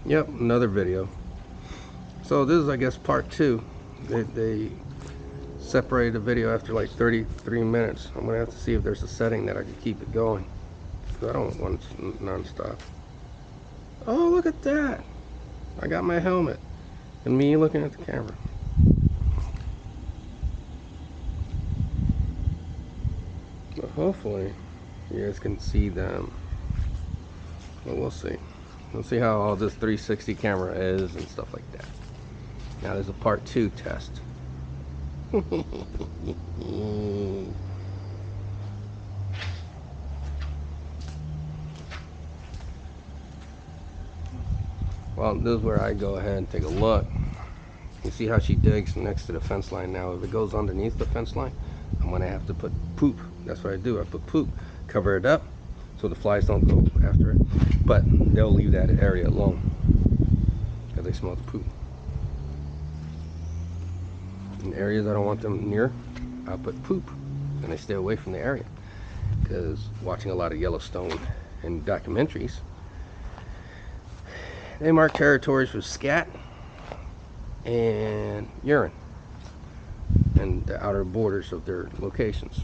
Yep, another video. So this is, I guess, part 2. They separated the video after like 33 minutes. I'm gonna have to see if there's a setting that I can keep it going, because I don't want it non-stop. Oh, look at that! I got my helmet and me looking at the camera. But hopefully you guys can see them. But we'll see. We'll see how all this 360 camera is and stuff like that. Now there's a part 2 test. Well, this is where I go ahead and take a look. You see how she digs next to the fence line now. If it goes underneath the fence line, I'm gonna have to put poop. That's what I do. I put poop, cover it up so the flies don't go after it. But they'll leave that area alone because they smell the poop. In areas I don't want them near, I'll put poop and they stay away from the area. Because watching a lot of Yellowstone and documentaries, they mark territories for scat and urine and the outer borders of their locations.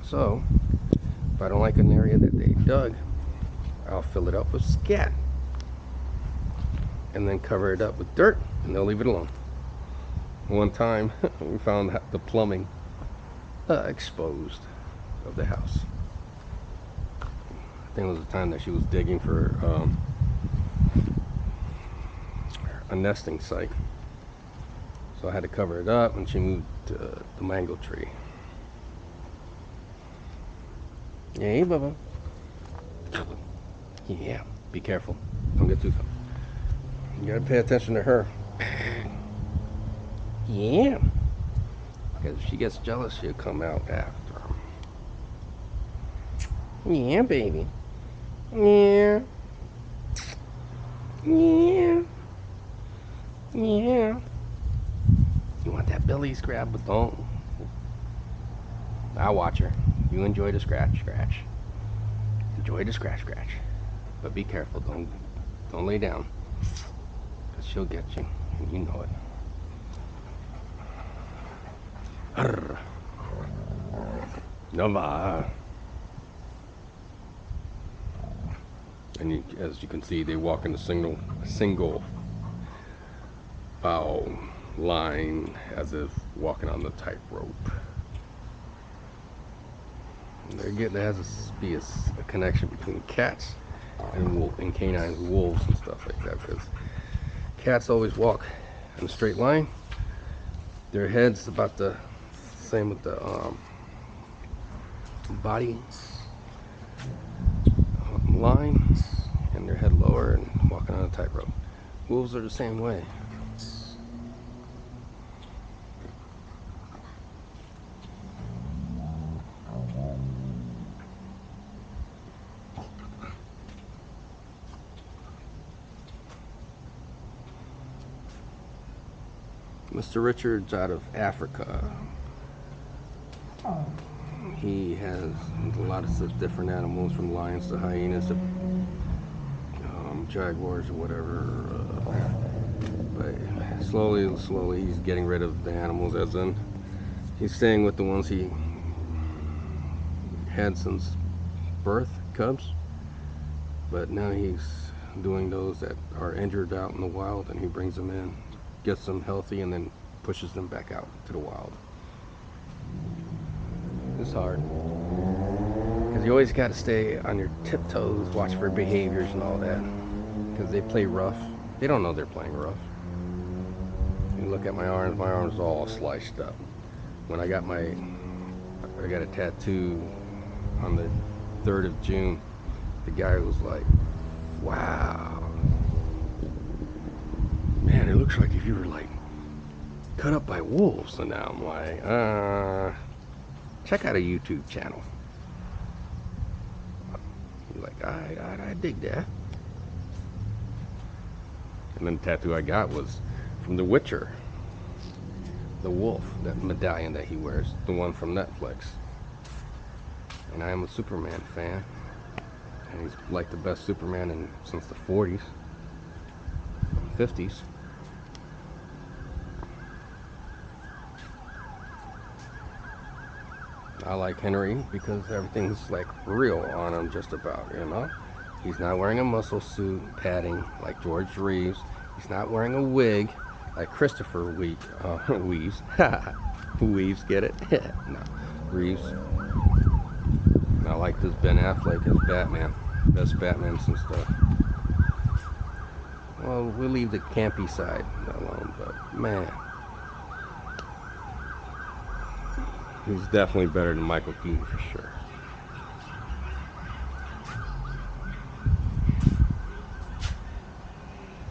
So if I don't like an area that they dug, I'll fill it up with scat and then cover it up with dirt, and they'll leave it alone. One time we found the plumbing exposed of the house. I think it was the time that she was digging for a nesting site, so I had to cover it up, and she moved the mango tree. Hey, Bubba. Yeah, be careful. Don't get too close. You gotta pay attention to her. Yeah. Because if she gets jealous, she'll come out after him. Yeah, baby. Yeah. Yeah. Yeah. You want that Billy's grab, but don't. I'll watch her. You enjoy the scratch. Enjoy the scratch. But be careful. Don't lay down. Because she'll get you. And you know it. Arr. Nova. And as you can see, they walk in a single file line, as if walking on the tightrope. There has to be a connection between cats and canines, wolves and stuff like that, because cats always walk in a straight line. Their head's about the same with the body line, and their head lower and walking on a tightrope. Wolves are the same way. Mr. Richard's out of Africa. He has a lot of different animals, from lions to hyenas to jaguars or whatever. But slowly he's getting rid of the animals, as in he's staying with the ones he had since birth, cubs. But now he's doing those that are injured out in the wild, and he brings them in, gets them healthy, and then pushes them back out to the wild. It's hard, because you always got to stay on your tiptoes, watch for behaviors and all that, because they play rough. They don't know they're playing rough. You look at my arms are all sliced up. When I got a tattoo on the 3rd of June, the guy was like, wow, man, it looks like if you were like cut up by wolves. And now I'm like, check out a YouTube channel. He's like, I dig that. And then the tattoo I got was from The Witcher, the wolf, that medallion that he wears, the one from Netflix. And I am a Superman fan, and he's like the best Superman since the 40s. 50s. I like Henry because everything's like real on him, just about, you know. He's not wearing a muscle suit padding like George Reeves. He's not wearing a wig like Christopher Weaves. Weaves, get it? No, Reeves. And I like this Ben Affleck as Batman. Best Batman since the... Well, we'll leave the campy side alone, but man, he's definitely better than Michael Keaton for sure.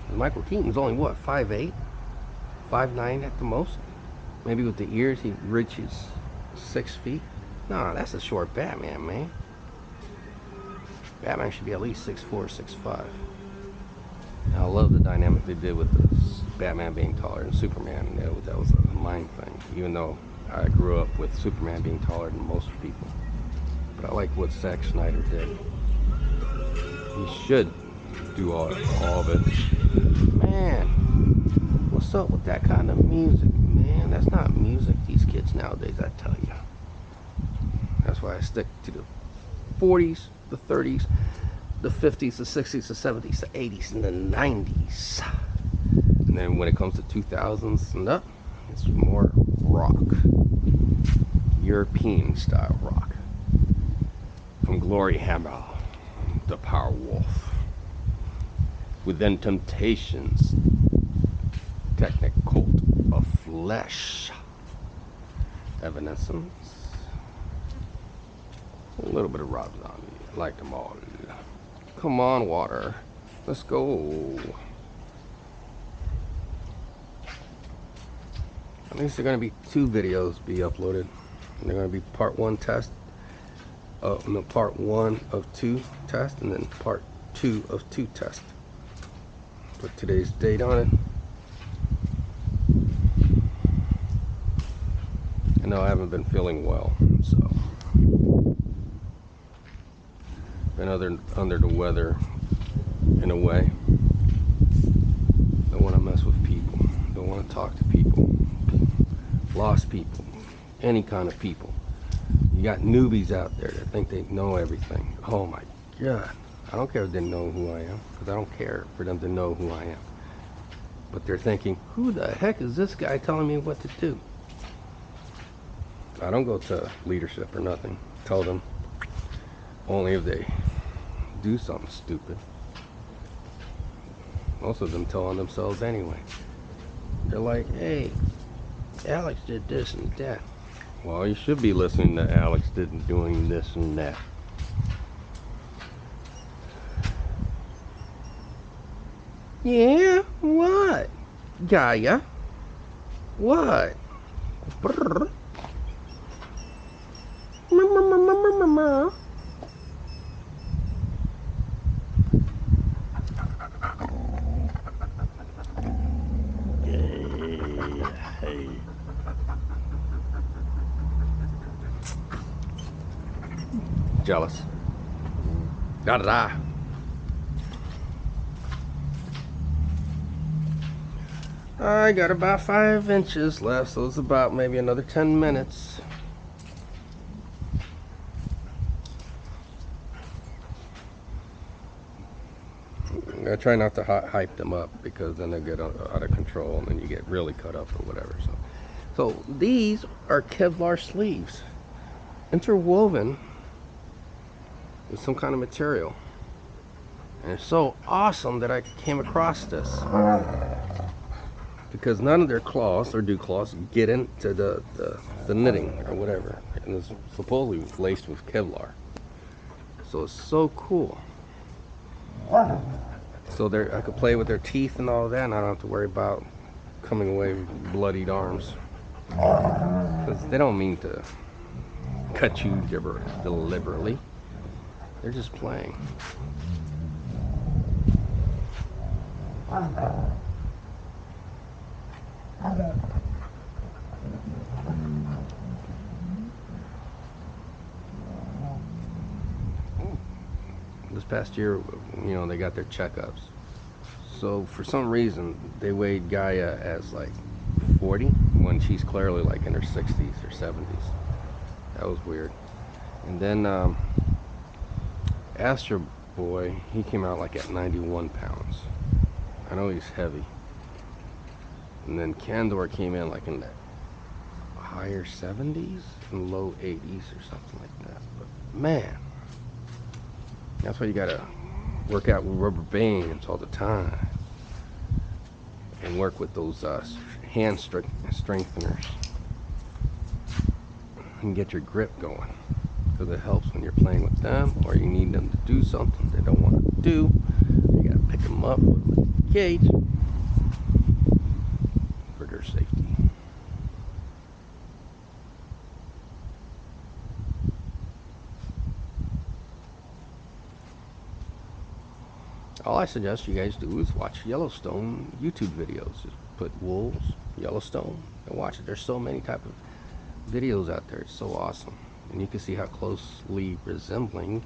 And Michael Keaton's only what, 5'8", 5'9" at the most. Maybe with the ears he reaches 6 feet. No, that's a short Batman, man. Batman should be at least 6'4", 6'5". I love the dynamic they did with the Batman being taller than Superman. That was a mind thing, even though I grew up with Superman being taller than most people. But I like what Zack Snyder did. He should do all of it. Man, what's up with that kind of music, man? That's not music these kids nowadays, I tell you. That's why I stick to the 40s, the 30s, the 50s, the 60s, the 70s, the 80s, and the 90s. And then when it comes to 2000s and up, it's more rock. European style rock. From Glory Hammer, the Power Wolf. With then Temptations, Technic Cult of Flesh. Evanescence. A little bit of Rob Zombie. I like them all. Come on, water. Let's go. At least there are going to be 2 videos be uploaded. And they're going to be part 1 test. No, part 1 of 2 test, and then part 2 of 2 test. Put today's date on it. I know I haven't been feeling well, so been under the weather in a way. Don't want to mess with people. Don't want to talk to people. Lost people. Any kind of people. You got newbies out there that think they know everything. Oh my God. I don't care if they know who I am, because I don't care for them to know who I am. But they're thinking, who the heck is this guy telling me what to do? I don't go to leadership or nothing. Tell them only if they do something stupid. Most of them tell on themselves anyway. They're like, hey, Alex did this and that. Well, you should be listening to Alex doing this and that. Yeah, what? Gaia? What? Brrr. Hey. Jealous. Da da da. I got about 5 inches left, so it's about maybe another 10 minutes. I try not to hype them up, because then they get out of control and then you get really cut up or whatever. So these are Kevlar sleeves, interwoven with some kind of material. And it's so awesome that I came across this, because none of their cloths or dew cloths get into the knitting or whatever, and it's supposedly laced with Kevlar. So it's so cool. So I could play with their teeth and all that, and I don't have to worry about coming away with bloodied arms, because they don't mean to cut you deliberately. They're just playing. This past year, you know, they got their checkups. So for some reason, they weighed Gaia as like 40 when she's clearly like in her 60s or 70s. That was weird. And then Astro Boy, he came out like at 91 pounds. I know he's heavy. And then Candor came in like in the higher 70s and low 80s or something like that. But man, that's why you gotta work out with rubber bands all the time and work with those hand strengtheners and get your grip going, because it helps when you're playing with them or you need them to do something they don't want to do. You gotta pick them up with a cage for their safety. All I suggest you guys do is watch Yellowstone YouTube videos. Just put wolves, Yellowstone, and watch it. There's so many type of videos out there. It's so awesome. And you can see how closely resembling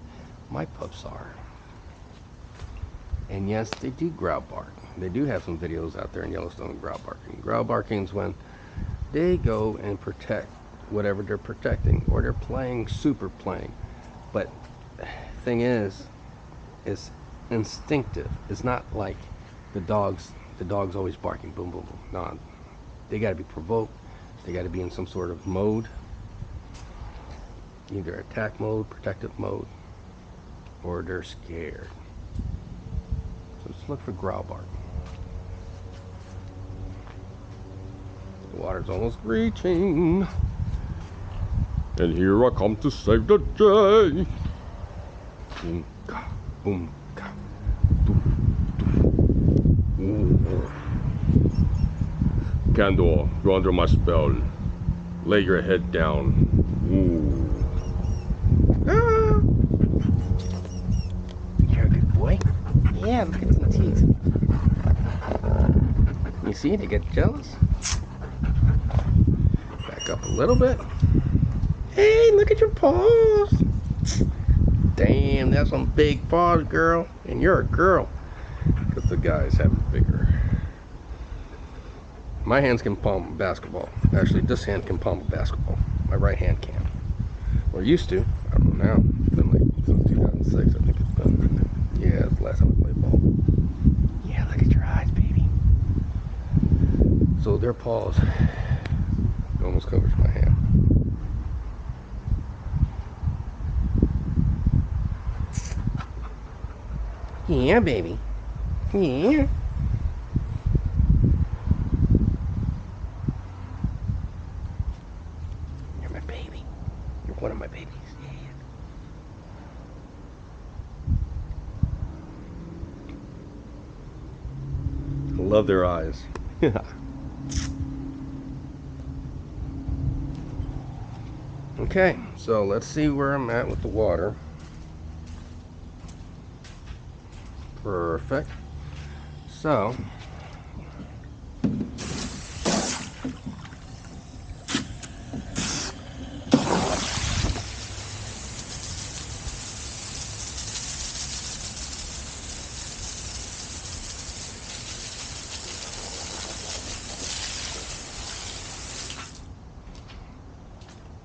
my pups are. And yes, they do growl bark. They do have some videos out there in Yellowstone growl barking. Growl barking is when they go and protect whatever they're protecting, or they're playing, super playing. But thing is, it's instinctive. It's not like the dog's always barking, boom, boom, boom. No, they got to be provoked. They got to be in some sort of mode, either attack mode, protective mode, or they're scared. So just look for growl bark. The water's almost reaching, and here I come to save the day. Boom, ka, boom, ka, boom, boom. Candor, you're under my spell. Lay your head down. Ooh. Ah. You're a good boy. Yeah, look at some teeth. You see, they get jealous. Back up a little bit. Hey, look at your paws. Damn, that's some big paws, girl. And you're a girl. Because the guys have bigger. My hands can palm a basketball. Actually, this hand can palm a basketball. My right hand can. Or used to. I don't know now. It's been like since 2006, I think it's been. Yeah, it's the last time I played ball. Yeah, look at your eyes, baby. So their paws almost covers my hand. Yeah, baby. Yeah. You're my baby. You're one of my babies. Yeah. Love their eyes. Okay, so let's see where I'm at with the water. Perfect. So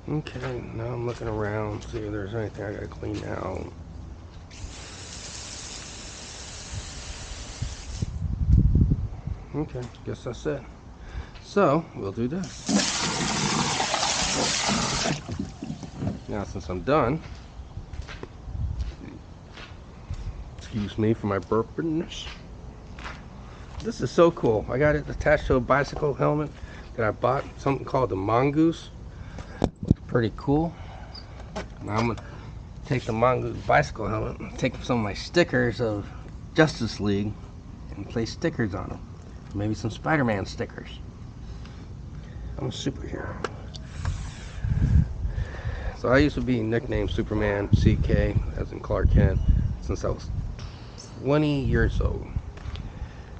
okay, now I'm looking around, see if there's anything I gotta clean out. Okay, guess that's it. So, we'll do this. Now, since I'm done, excuse me for my burpiness. This is so cool. I got it attached to a bicycle helmet that I bought, something called the Mongoose. Pretty cool. Now I'm gonna take the Mongoose bicycle helmet, take some of my stickers of Justice League, and place stickers on them. Maybe some Spider-Man stickers. I'm a superhero. So I used to be nicknamed Superman, CK, as in Clark Kent, since I was 20 years old.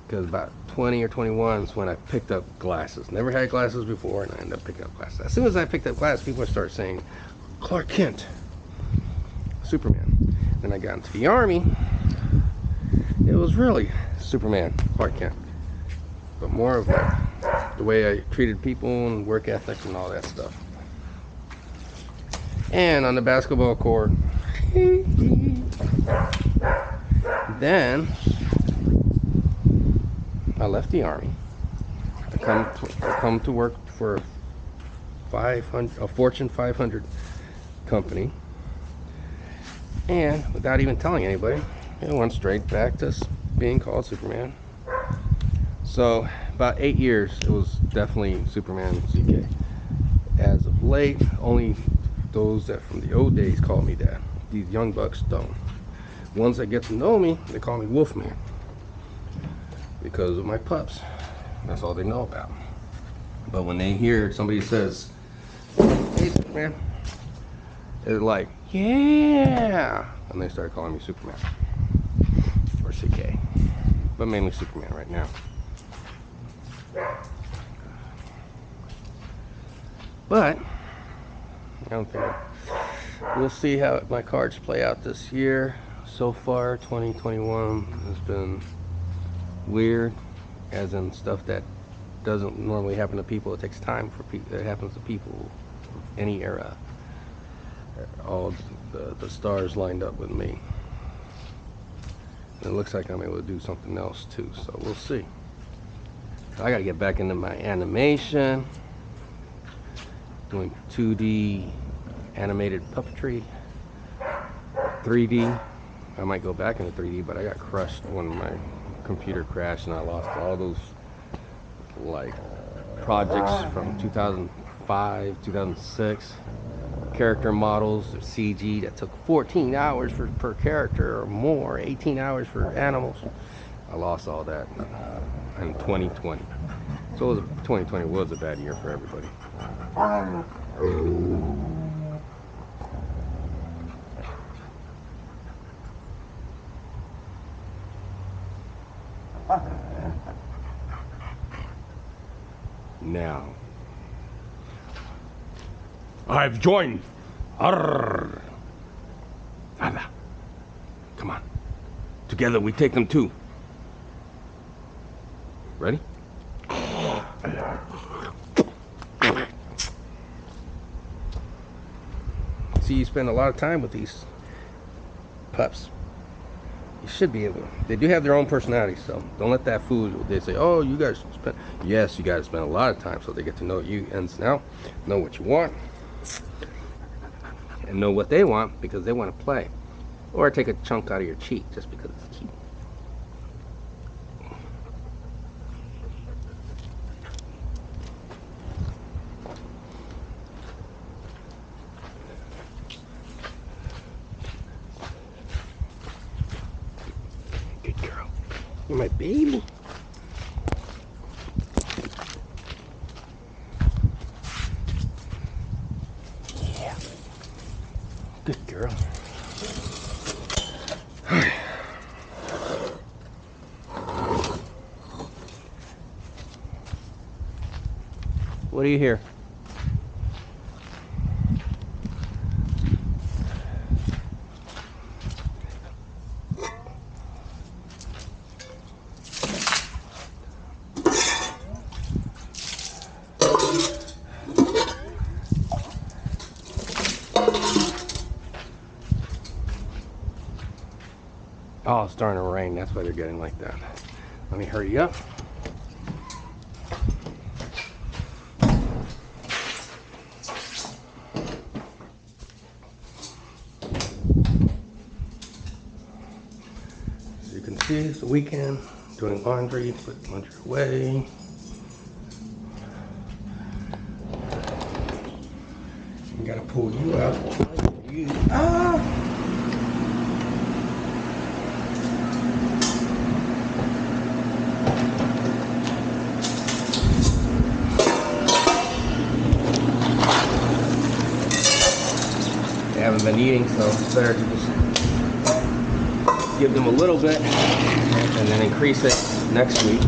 Because about 20 or 21 is when I picked up glasses. Never had glasses before, and I ended up picking up glasses. As soon as I picked up glasses, people start saying, Clark Kent, Superman. Then I got into the Army. it was really Superman, Clark Kent, but more of like the way I treated people and work ethic and all that stuff. And on the basketball court, then I left the army. I come to work for a Fortune 500 company, and without even telling anybody, it went straight back to being called Superman. So about 8 years, it was definitely Superman CK. As of late, only those that from the old days call me that. These young bucks don't. Ones that get to know me, they call me Wolfman because of my pups. That's all they know about. But when they hear somebody says, "Hey, Superman," they're like, "Yeah," and they start calling me Superman or CK, but mainly Superman right now. But I don't think we'll see how my cards play out this year. So far, 2021 has been weird, as in stuff that doesn't normally happen to people. It takes time for people. It happens to people of any era. All the stars lined up with me. And it looks like I'm able to do something else too, so we'll see. I gotta get back into my animation, doing 2D animated puppetry, 3D. I might go back into 3D, but I got crushed when my computer crashed and I lost all those like projects from 2005, 2006. Character models, CG that took 14 hours per character or more, 18 hours for animals. I lost all that in 2020. So 2020 was a bad year for everybody. Now, I've joined. Arrgh. Come on. Together we take them too. Ready? See, you spend a lot of time with these pups. You should be able to. They do have their own personality, so don't let that fool you. They say, "Oh, you guys spend." Yes, you guys spend a lot of time, so they get to know you and now know what you want and know what they want because they want to play, or take a chunk out of your cheek just because it's cute. Good girl. You're my baby. Yeah. Good girl. What do you hear? Oh, it's starting to rain. That's why they're getting like that. Let me hurry up. As you can see, it's the weekend. Doing laundry, put laundry away. You gotta pull you out. They haven't been eating, so it's better to just give them a little bit and then increase it next week.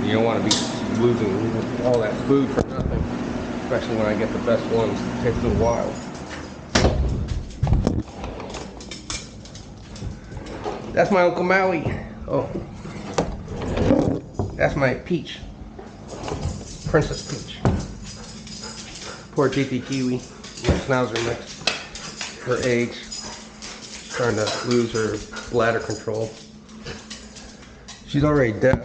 You don't want to be losing all that food for nothing. especially when I get the best ones. It takes a while. That's my Uncle Maui. Oh, that's my Peach, Princess Peach. Poor Titi Kiwi, my schnauzer mix. Her age, starting to lose her bladder control. She's already deaf.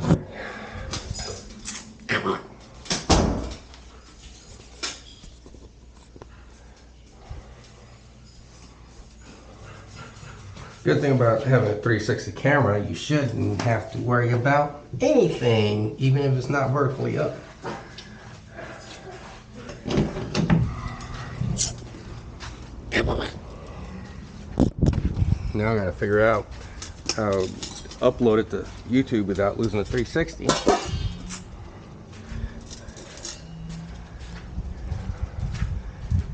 Good thing about having a 360 camera, you shouldn't have to worry about anything, even if it's not vertically up. Now I gotta figure out how to upload it to YouTube without losing the 360.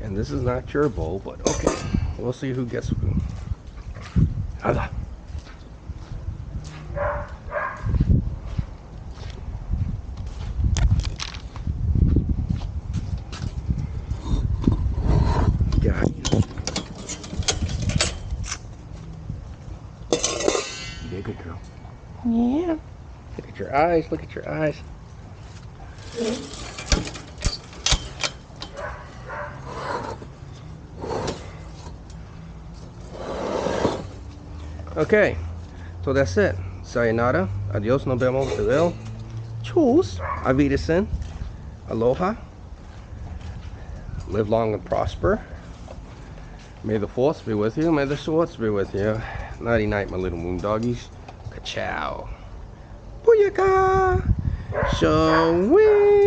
And this is not your bowl, but okay. We'll see who gets who. Hala. Got you. You did a good girl. Yeah. Look at your eyes. Look at your eyes. Okay, so that's it. Sayonara, adios, nos vemos, te veo. Tschüss, auf Wiedersehen, aloha. Live long and prosper. May the force be with you. May the swords be with you. Nighty night, my little moondoggies. Ka-Ciao. Booyaka. Showing.